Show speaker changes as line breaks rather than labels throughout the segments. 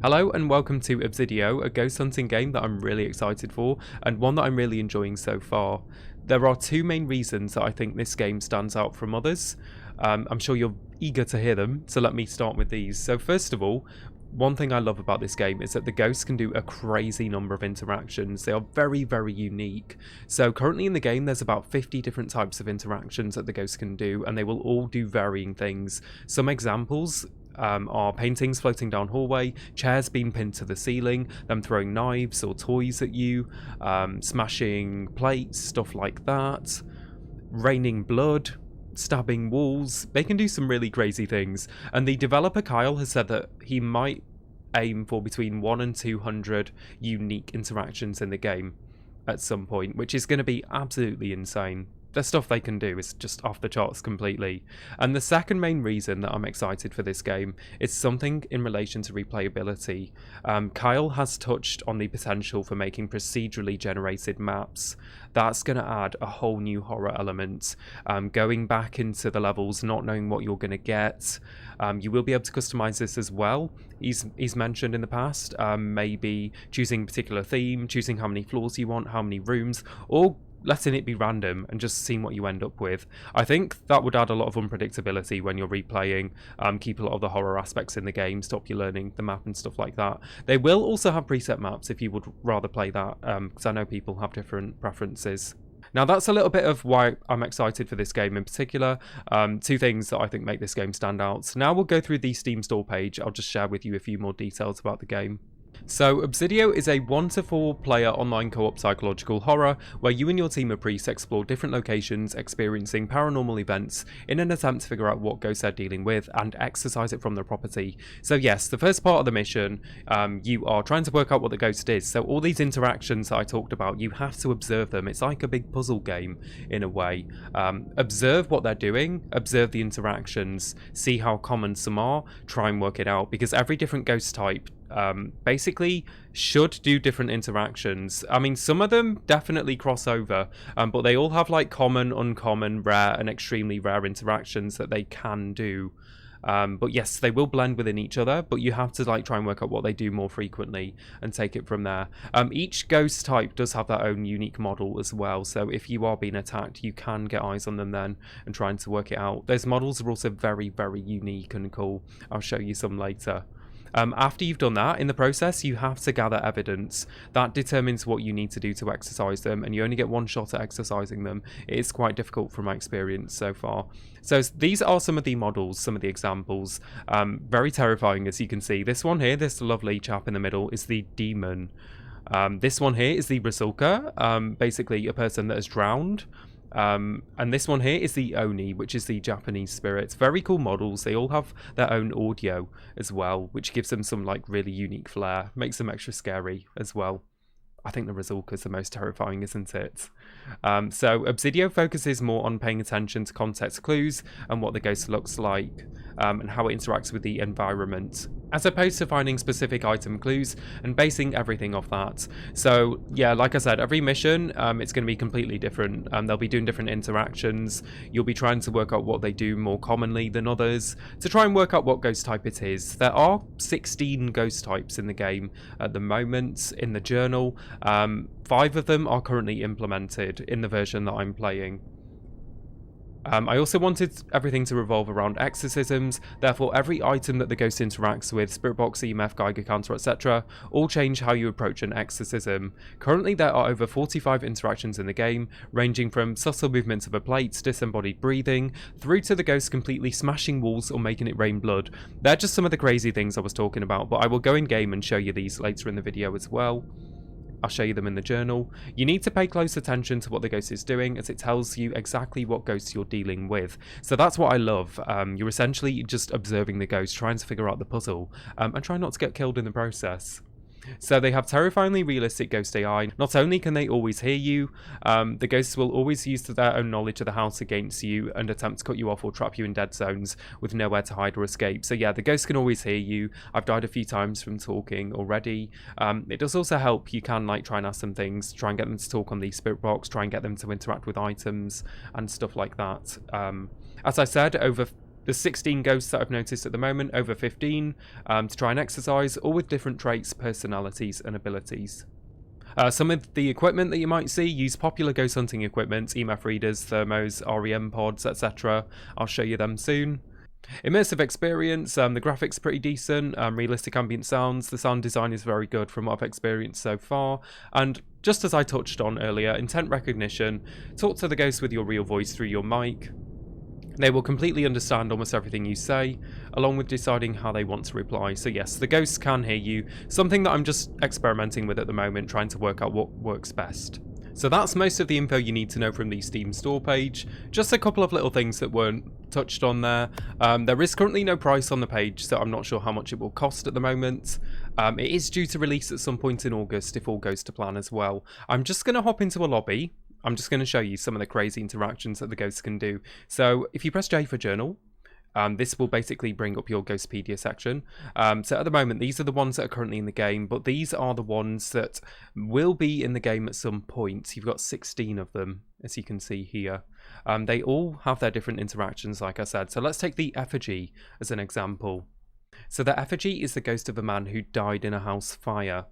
Hello and welcome to Obsideo, a ghost hunting game that I'm really excited for and one that I'm really enjoying so far. There are two main reasons that I think this game stands out from others. I'm sure you're eager to hear them, so let me start with these. So first of all, one thing I love about this game is that the ghosts can do a crazy number of interactions. They are very, very unique. So currently in the game there's about 50 different types of interactions that the ghosts can do, and they will all do varying things. Some examples are paintings floating down hallway, chairs being pinned to the ceiling, them throwing knives or toys at you, smashing plates, stuff like that, raining blood, stabbing walls. They can do some really crazy things, and the developer Kyle has said that he might aim for between 1 and 200 unique interactions in the game at some point, which is going to be absolutely insane. The stuff they can do is just off the charts completely. And the second main reason that I'm excited for this game is something in relation to replayability. Kyle has touched on the potential for making procedurally generated maps. That's going to add a whole new horror element. Going back into the levels, not knowing what you're going to get. You will be able to customize this as well. He's mentioned in the past, maybe choosing a particular theme, choosing how many floors you want, how many rooms, or letting it be random and just seeing what you end up with. I think that would add a lot of unpredictability when you're replaying, keep a lot of the horror aspects in the game, stop you learning the map and stuff like that. They will also have preset maps if you would rather play that, because I know people have different preferences. Now that's a little bit of why I'm excited for this game in particular. Two things that I think make this game stand out. So now we'll go through the Steam store page. I'll just share with you a few more details about the game. So Obsideo is a 1 to 4 player online co-op psychological horror where you and your team of priests explore different locations experiencing paranormal events in an attempt to figure out what ghosts they're dealing with and exorcise it from their property. So yes, the first part of the mission, you are trying to work out what the ghost is. So all these interactions that I talked about, you have to observe them. It's like a big puzzle game in a way. Observe what they're doing, observe the interactions, see how common some are, try and work it out, because every different ghost type basically should do different interactions. I mean, some of them definitely cross over, but they all have like common, uncommon, rare and extremely rare interactions that they can do. But yes, they will blend within each other, but you have to like try and work out what they do more frequently and take it from there. Each ghost type does have their own unique model as well, so if you are being attacked, you can get eyes on them then and trying to work it out. Those models are also very, very unique and cool. I'll show you some later. After you've done that, in the process, you have to gather evidence. That determines what you need to do to exercise them, and you only get one shot at exercising them. It is quite difficult from my experience so far. So these are some of the models, some of the examples. Very terrifying, as you can see. This one here, this lovely chap in the middle, is the demon. This one here is the Brazuka, basically a person that has drowned. And this one here is the Oni, which is the Japanese spirits. Very cool models. They all have their own audio as well, which gives them some like really unique flair, makes them extra scary as well. I think the Brazuka is the most terrifying, isn't it? So Obsideo focuses more on paying attention to context clues and what the ghost looks like, and how it interacts with the environment, as opposed to finding specific item clues and basing everything off that. So yeah, like I said, every mission, it's going to be completely different. They'll be doing different interactions. You'll be trying to work out what they do more commonly than others to try and work out what ghost type it is. There are 16 ghost types in the game at the moment in the journal. 5 of them are currently implemented in the version that I'm playing. I also wanted everything to revolve around exorcisms, therefore every item that the ghost interacts with, spirit box, EMF, Geiger counter, etc., all change how you approach an exorcism. Currently there are over 45 interactions in the game, ranging from subtle movements of a plate, disembodied breathing, through to the ghost completely smashing walls or making it rain blood. They're just some of the crazy things I was talking about, but I will go in game and show you these later in the video as well. I'll show you them in the journal. You need to pay close attention to what the ghost is doing, as it tells you exactly what ghost you're dealing with. So that's what I love. You're essentially just observing the ghost, trying to figure out the puzzle, and try not to get killed in the process. So they have terrifyingly realistic ghost AI. Not only can they always hear you, the ghosts will always use their own knowledge of the house against you and attempt to cut you off or trap you in dead zones with nowhere to hide or escape. So yeah, the ghosts can always hear you. I've died a few times from talking already. It does also help. You can like try and ask them things, try and get them to talk on the spirit box, try and get them to interact with items and stuff like that. As I said, over There's 16 ghosts that I've noticed at the moment, over 15, to try and exercise, all with different traits, personalities, and abilities. Some of the equipment that you might see use popular ghost hunting equipment, EMF readers, thermos, REM pods, etc. I'll show you them soon. Immersive experience, the graphics pretty decent, realistic ambient sounds, the sound design is very good from what I've experienced so far, and just as I touched on earlier, intent recognition, talk to the ghost with your real voice through your mic. They will completely understand almost everything you say, along with deciding how they want to reply. So yes, the ghosts can hear you, something that I'm just experimenting with at the moment, trying to work out what works best. So that's most of the info you need to know from the Steam store page. Just a couple of little things that weren't touched on there. There is currently no price on the page, so I'm not sure how much it will cost at the moment. It is due to release at some point in August if all goes to plan as well. I'm just going to hop into a lobby. I'm just going to show you some of the crazy interactions that the ghosts can do. So if you press J for journal, this will basically bring up your Ghostpedia section. So at the moment, these are the ones that are currently in the game, but these are the ones that will be in the game at some point. You've got 16 of them, as you can see here. They all have their different interactions, like I said. So let's take the effigy as an example. So the effigy is the ghost of a man who died in a house fire.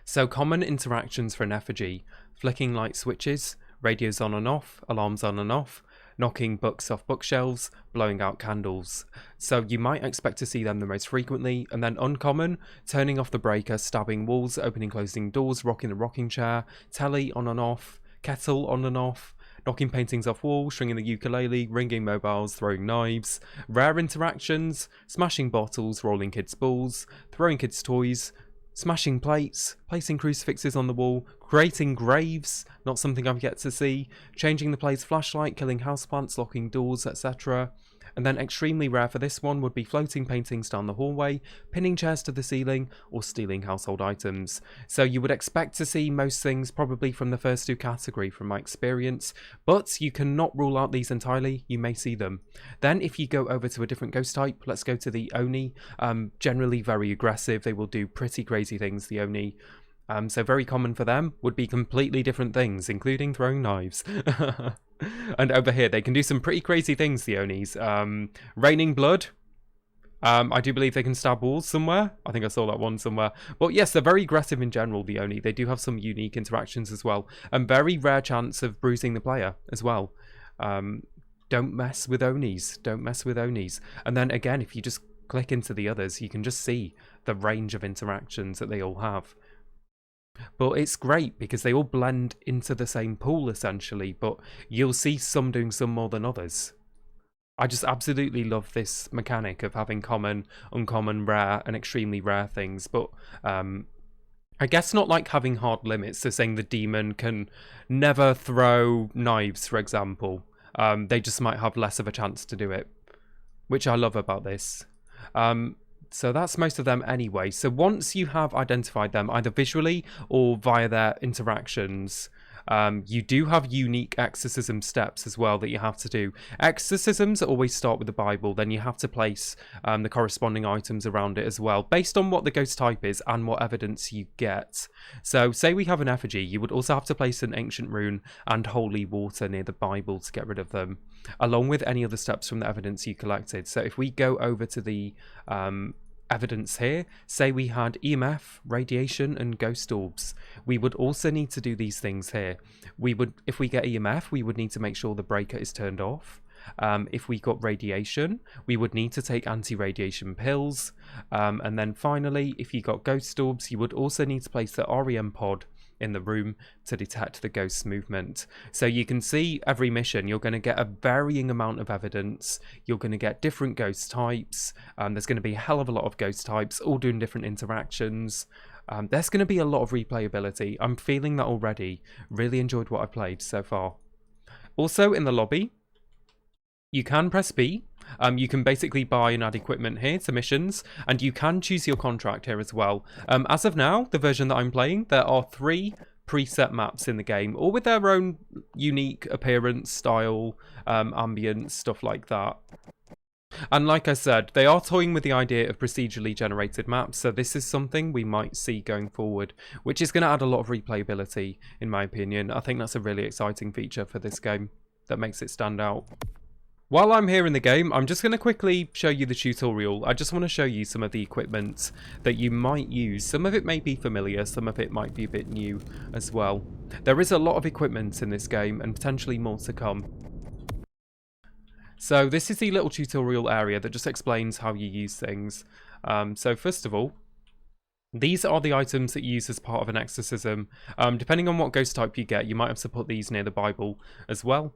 So common interactions for an effigy: flicking light switches, radios on and off, alarms on and off, knocking books off bookshelves, blowing out candles. So you might expect to see them the most frequently. And then uncommon: turning off the breaker, stabbing walls, opening closing doors, rocking the rocking chair, telly on and off, kettle on and off, knocking paintings off walls, stringing the ukulele, ringing mobiles, throwing knives. Rare interactions: smashing bottles, rolling kids' balls, throwing kids' toys, smashing plates, placing crucifixes on the wall, creating graves, not something I've yet to see, changing the player's flashlight, killing houseplants, locking doors, etc. And then extremely rare for this one would be floating paintings down the hallway, pinning chairs to the ceiling, or stealing household items. So you would expect to see most things probably from the first two category from my experience, but you cannot rule out these entirely, you may see them. Then if you go over to a different ghost type, let's go to the Oni. Generally very aggressive, they will do pretty crazy things, the Oni. So very common for them would be completely different things, including throwing knives. And over here, they can do some pretty crazy things, the Onis. Raining blood. I do believe they can stab walls somewhere. I think I saw that one somewhere. But yes, they're very aggressive in general, the Oni. They do have some unique interactions as well. And very rare chance of bruising the player as well. Don't mess with Onis. Don't mess with Onis. And then again, if you just click into the others, you can just see the range of interactions that they all have. But it's great because they all blend into the same pool essentially, but you'll see some doing some more than others. I just absolutely love this mechanic of having common, uncommon, rare, and extremely rare things, but I guess not like having hard limits, so saying the demon can never throw knives, for example. They just might have less of a chance to do it, which I love about this. So that's most of them anyway. So once you have identified them, either visually or via their interactions, you do have unique exorcism steps as well that you have to do. Exorcisms always start with the Bible, then you have to place the corresponding items around it as well, based on what the ghost type is and what evidence you get. So say we have an effigy, you would also have to place an ancient rune and holy water near the Bible to get rid of them, along with any other steps from the evidence you collected. So if we go over to the evidence here, say we had EMF, radiation, and ghost orbs, we would also need to do these things here. We would, if we get EMF, we would need to make sure the breaker is turned off. If we got radiation, we would need to take anti-radiation pills. And then finally, if you got ghost orbs, you would also need to place the REM pod in the room to detect the ghost's movement. So you can see every mission, you're going to get a varying amount of evidence. You're going to get different ghost types. There's going to be a hell of a lot of ghost types, all doing different interactions. There's going to be a lot of replayability. I'm feeling that already. Really enjoyed what I played so far. Also in the lobby, you can press B. You can basically buy and add equipment here to missions, and you can choose your contract here as well. As of now, the version that I'm playing, there are 3 preset maps in the game, all with their own unique appearance, style, ambience, stuff like that. And like I said, they are toying with the idea of procedurally generated maps, so this is something we might see going forward, which is going to add a lot of replayability, in my opinion. I think that's a really exciting feature for this game that makes it stand out. While I'm here in the game, I'm just going to quickly show you the tutorial. I just want to show you some of the equipment that you might use. Some of it may be familiar, some of it might be a bit new as well. There is a lot of equipment in this game and potentially more to come. So this is the little tutorial area that just explains how you use things. So first of all, these are the items that you use as part of an exorcism. Depending on what ghost type you get, you might have to put these near the Bible as well.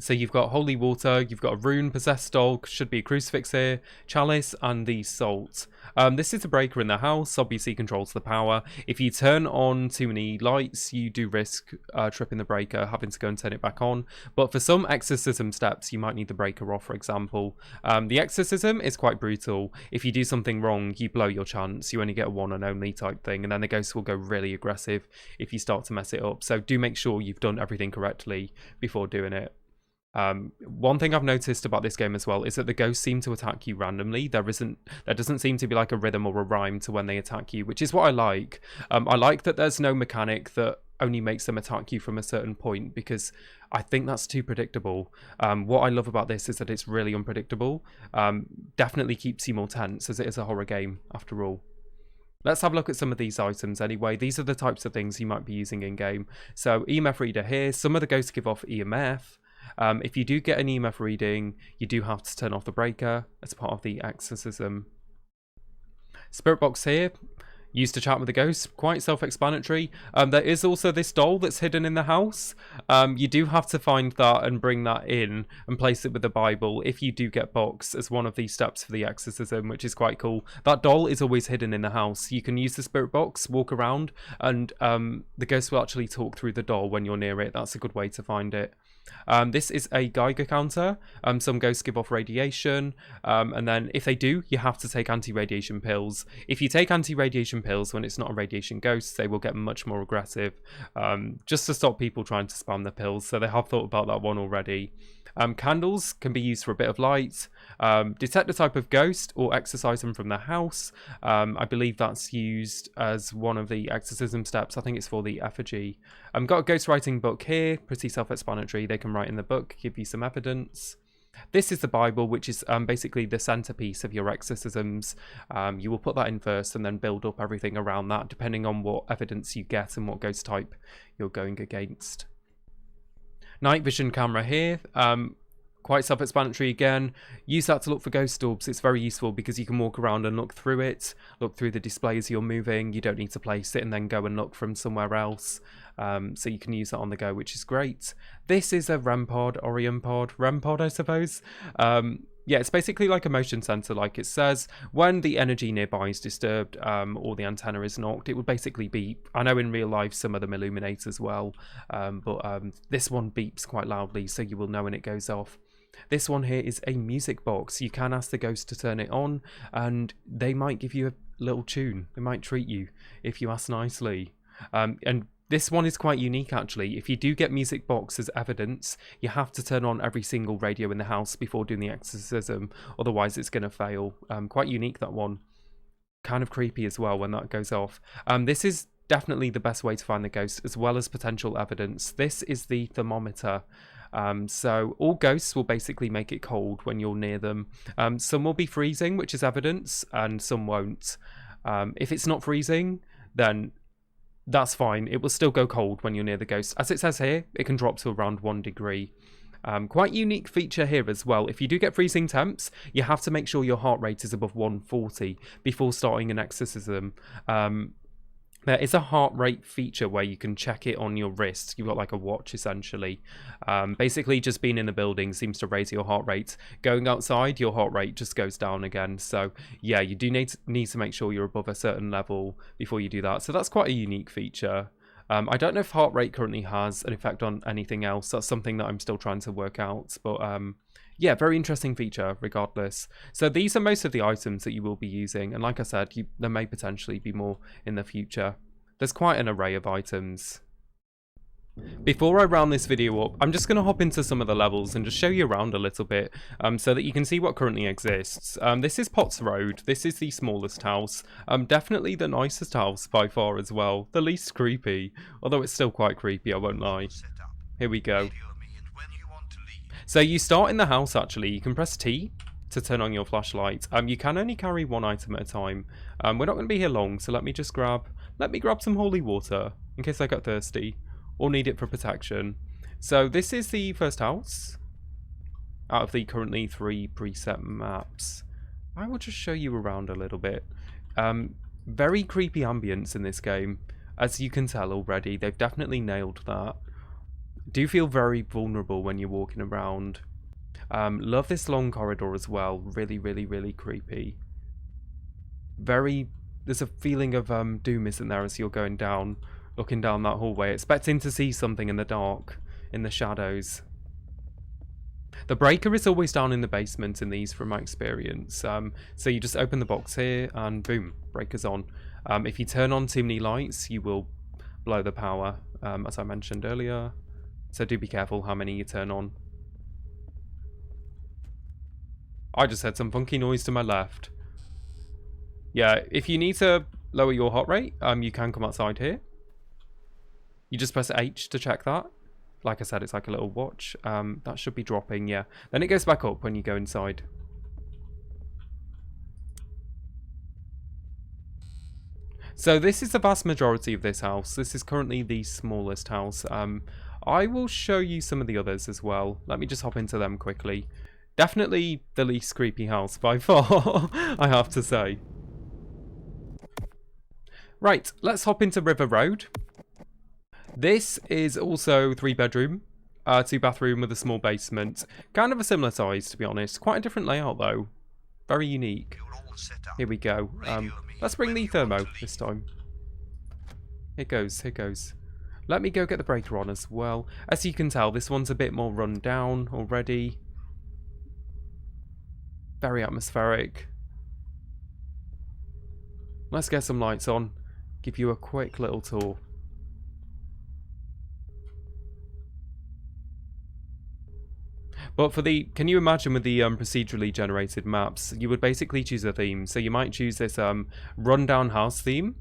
So you've got holy water, you've got a rune, possessed dog, should be a crucifix here, chalice, and the salt. This is a breaker in the house, obviously controls the power. If you turn on too many lights, you do risk tripping the breaker, having to go and turn it back on. But for some exorcism steps, you might need the breaker off, for example. The exorcism is quite brutal. If you do something wrong, you blow your chance. You only get a one and only type thing, and then the ghost will go really aggressive if you start to mess it up. So do make sure you've done everything correctly before doing it. One thing I've noticed about this game as well is that the ghosts seem to attack you randomly. There doesn't seem to be like a rhythm or a rhyme to when they attack you, which is what I like. I like that there's no mechanic that only makes them attack you from a certain point, because I think that's too predictable. What I love about this is that it's really unpredictable. Definitely keeps you more tense, as it is a horror game after all. Let's have a look at some of these items anyway. These are the types of things you might be using in game. So EMF reader here. Some of the ghosts give off EMF. If you do get an EMF reading, you do have to turn off the breaker as part of the exorcism. Spirit box here, used to chat with the ghosts, quite self-explanatory. There is also this doll that's hidden in the house. You do have to find that and bring that in and place it with the Bible if you do get box as one of these steps for the exorcism, which is quite cool. That doll is always hidden in the house. You can use the spirit box, walk around, and the ghost will actually talk through the doll when you're near it. That's a good way to find it. This is a Geiger counter. Some ghosts give off radiation, and then if they do, you have to take anti-radiation pills. If you take anti-radiation pills when it's not a radiation ghost, they will get much more aggressive, just to stop people trying to spam the pills. So they have thought about that one already. Candles can be used for a bit of light. Detect the type of ghost or exorcise them from the house. I believe that's used as one of the exorcism steps. I think it's for the effigy. Got a ghost writing book here, pretty self-explanatory. They can write in the book, give you some evidence. This is the Bible, which is basically the centerpiece of your exorcisms. You will put that in first and then build up everything around that, depending on what evidence you get and what ghost type you're going against. Night vision camera here, quite self-explanatory again. Use that to look for ghost orbs. It's very useful because you can walk around and look through it, look through the displays you're moving. You don't need to place it and then go and look from somewhere else. So you can use that on the go, which is great. This is a REM pod, REM pod, I suppose. Yeah, it's basically like a motion sensor, like it says. When the energy nearby is disturbed or the antenna is knocked, it would basically beep. I know in real life some of them illuminate as well, but this one beeps quite loudly, so you will know when it goes off. This one here is a music box. You can ask the ghost to turn it on, and they might give you a little tune. They might treat you if you ask nicely. And this one is quite unique actually. If you do get music box as evidence, you have to turn on every single radio in the house before doing the exorcism, otherwise it's going to fail. Quite unique, that one. Kind of creepy as well when that goes off. This is definitely the best way to find the ghost, as well as potential evidence. This is the thermometer. So all ghosts will basically make it cold when you're near them. Some will be freezing, which is evidence, and some won't. If it's not freezing, then that's fine. It will still go cold when you're near the ghost. As it says here, it can drop to around 1 degree. Quite unique feature here as well. If you do get freezing temps, you have to make sure your heart rate is above 140 before starting an exorcism. There is a heart rate feature where you can check it on your wrist. You've got like a watch essentially. Basically just being in the building seems to raise your heart rate. Going outside, your heart rate just goes down again. So yeah, you do need to make sure you're above a certain level before you do that. So that's quite a unique feature. I don't know if heart rate currently has an effect on anything else. That's something that I'm still trying to work out. But yeah, very interesting feature regardless. So these are most of the items that you will be using. And like I said, there may potentially be more in the future. There's quite an array of items. Before I round this video up, I'm just going to hop into some of the levels and just show you around a little bit so that you can see what currently exists. This is Potts Road. This is the smallest house. Definitely the nicest house by far as well. The least creepy, although it's still quite creepy, I won't lie. Here we go. So you start in the house actually. You can press T to turn on your flashlight. You can only carry one item at a time. We're not going to be here long, so let me grab some holy water in case I get thirsty or need it for protection. So this is the first house out of the currently 3 preset maps. I will just show you around a little bit. Very creepy ambience in this game, as you can tell already. They've definitely nailed that. Do feel very vulnerable when you're walking around. Love this long corridor as well. Really, really, really creepy. There's a feeling of doom, isn't there, as you're going down, looking down that hallway, expecting to see something in the dark, in the shadows. The breaker is always down in the basement in these, from my experience. So you just open the box here, and boom, breaker's on. If you turn on too many lights, you will blow the power, as I mentioned earlier. So do be careful how many you turn on. I just heard some funky noise to my left. Yeah, if you need to lower your heart rate, you can come outside here. You just press H to check that. Like I said, it's like a little watch. That should be dropping, yeah. Then it goes back up when you go inside. So this is the vast majority of this house. This is currently the smallest house. I will show you some of the others as well. Let me just hop into them quickly. Definitely the least creepy house by far, I have to say. Right, let's hop into River Road. This is also 3-bedroom, 2-bathroom with a small basement. Kind of a similar size, to be honest. Quite a different layout, though. Very unique. Here we go. Let's bring the thermo this time. Here goes, here goes. Let me go get the breaker on as well. As you can tell, this one's a bit more run down already. Very atmospheric. Let's get some lights on. Give you a quick little tour. But for the, can you imagine with the procedurally generated maps, you would basically choose a theme. So you might choose this rundown house theme,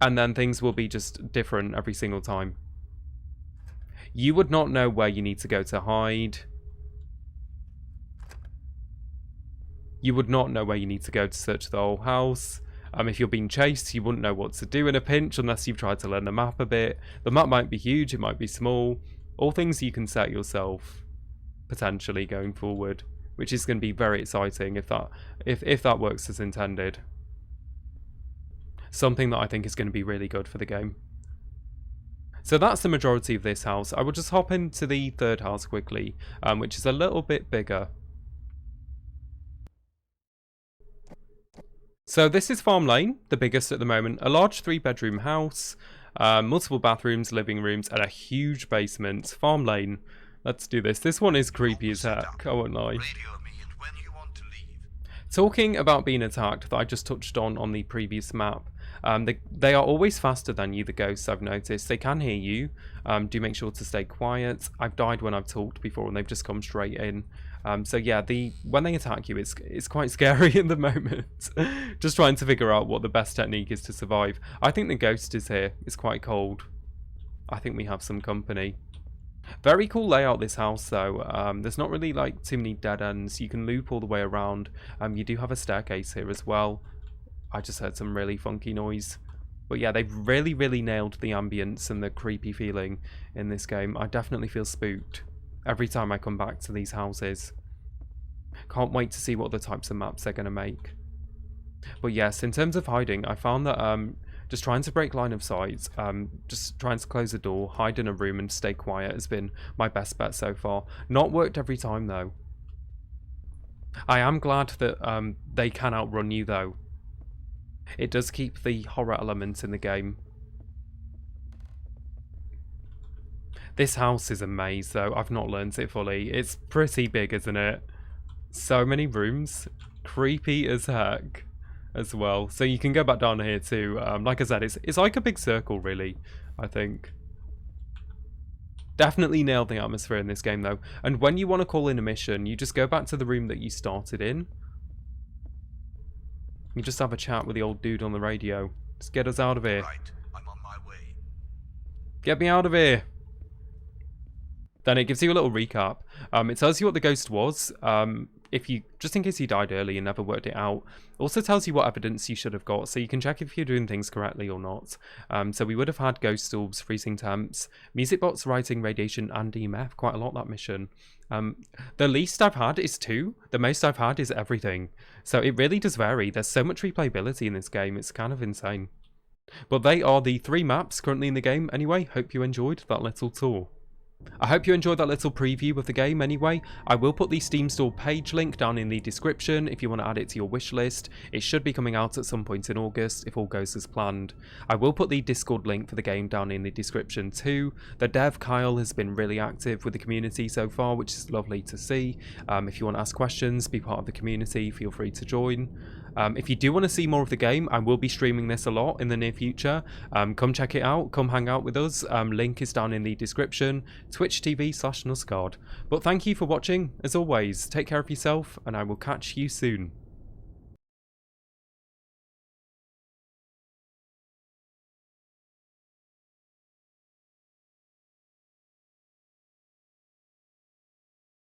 and then things will be just different every single time. You would not know where you need to go to hide. You would not know where you need to go to search the whole house. If you're being chased, you wouldn't know what to do in a pinch unless you've tried to learn the map a bit. The map might be huge, it might be small. All things you can set yourself, potentially, going forward, which is going to be very exciting if that works as intended. Something that I think is going to be really good for the game. So that's the majority of this house. I will just hop into the third house quickly, which is a little bit bigger. So this is Farm Lane, the biggest at the moment. A large 3-bedroom house, multiple bathrooms, living rooms, and a huge basement. Farm Lane. Let's do this. This one is creepy as heck, I won't lie. Talking about being attacked, that I just touched on the previous map. They are always faster than you, the ghosts, I've noticed. They can hear you. Do make sure to stay quiet. I've died when I've talked before and they've just come straight in. So yeah, when they attack you, it's quite scary in the moment. Just trying to figure out what the best technique is to survive. I think the ghost is here. It's quite cold. I think we have some company. Very cool layout, this house, though. There's not really like too many dead ends. You can loop all the way around. You do have a staircase here as well. I just heard some really funky noise. But yeah, they've really, really nailed the ambience and the creepy feeling in this game. I definitely feel spooked every time I come back to these houses. Can't wait to see what the types of maps they're going to make. But yes, in terms of hiding, I found that just trying to break line of sight, just trying to close the door, hide in a room and stay quiet has been my best bet so far. Not worked every time though. I am glad that they can outrun you though. It does keep the horror element in the game. This house is a maze though, I've not learned it fully. It's pretty big, isn't it? So many rooms, creepy as heck as well. So you can go back down here too. Like I said, it's like a big circle really, I think. Definitely nailed the atmosphere in this game though. And when you want to call in a mission, you just go back to the room that you started in. You just have a chat with the old dude on the radio. Just get us out of here.
Right, I'm on my way.
Get me out of here. Then it gives you a little recap. It tells you what the ghost was, if you, just in case you died early and never worked it out. Also tells you what evidence you should have got, so you can check if you're doing things correctly or not. So we would have had ghost orbs, freezing temps, music box, writing, radiation, and EMF. Quite a lot, that mission. The least I've had is 2. The most I've had is everything. So it really does vary. There's so much replayability in this game, it's kind of insane. But they are the 3 maps currently in the game anyway. Hope you enjoyed that little tour. I hope you enjoyed that little preview of the game anyway. I will put the Steam Store page link down in the description if you want to add it to your wish list. It should be coming out at some point in August if all goes as planned. I will put the Discord link for the game down in the description too. The dev Kyle has been really active with the community so far, which is lovely to see. If you want to ask questions, be part of the community, feel free to join. If you do want to see more of the game, I will be streaming this a lot in the near future. Come check it out, come hang out with us. Link is down in the description, twitch.tv/Nuzzgard. But thank you for watching, as always. Take care of yourself, and I will catch you soon.